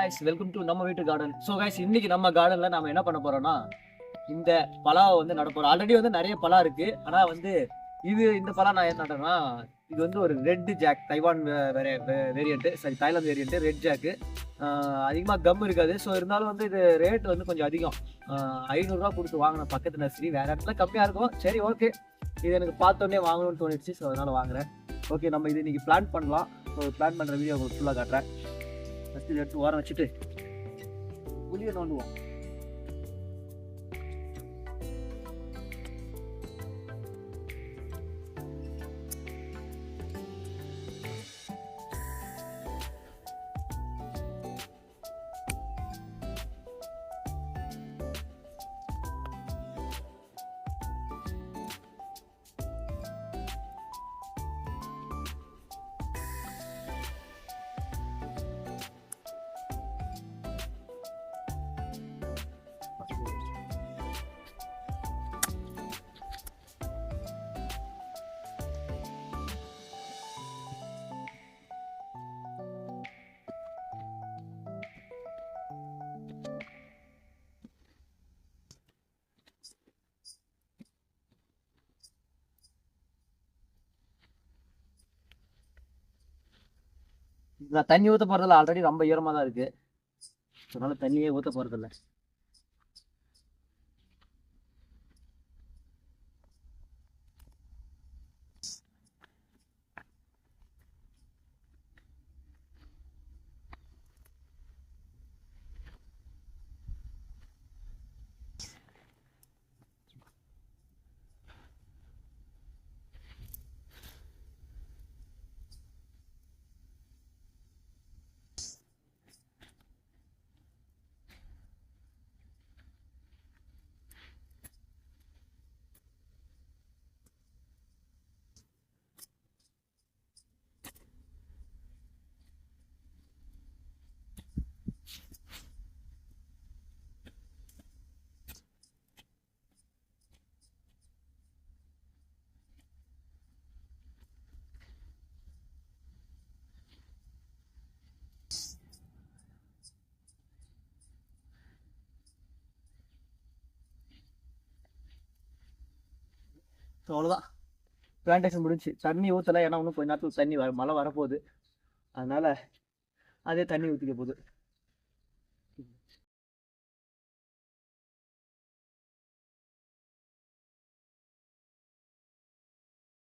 guys, welcome to நம்ம வீட்டு garden. So guys, இன்னைக்கு நம்ம கார்டனில் நம்ம என்ன பண்ண போறோம்னா இந்த பலாவை வந்து நட போகிறோம். ஆல்ரெடி வந்து நிறைய பலா இருக்கு. ஆனால் வந்து இந்த பலா நான் என்ன நட்டேன்னா இது வந்து ஒரு red jack Taiwan variant, sorry Thailand variant red jack. அதிகமாக கம் இருக்காது. ஸோ இருந்தாலும் வந்து இது ரேட் வந்து கொஞ்சம் அதிகம். 500 கொடுத்து வாங்கின பக்கத்து நர்சரி, வேற இடத்துல கம்மியாக இருக்கும். சரி, ஓகே, இது எனக்கு பார்த்தோன்னே வாங்கணும்னு தோணிடுச்சு. ஸோ அதனால் வாங்குறேன். ஓகே, நம்ம இது இன்னைக்கு பிளான் பண்ணலாம். ஸோ பிளான் பண்ணுற வீடியோ உங்களுக்கு ஃபுல்லாக காட்டுறேன். ஃபஸ்ட்டு இதை எடுத்து ஓரம் வச்சுட்டு புளியை நோண்டுவோம். நான் தண்ணி ஊற்ற போகிறதில்ல, ஆல்ரெடி ரொம்ப ஈரமாக தான் இருக்குது. அதனால தண்ணியே ஊற்ற போகிறதில்ல. ஸோ அவ்வளோதான், பிளான்டேஷன் முடிஞ்சு. தண்ணி ஊற்றலை, ஏன்னா இன்னும் கொஞ்ச நேரத்துக்கு தண்ணி மழை வரப்போகுது. அதனால் அதே தண்ணி ஊற்றிக்க போகுது.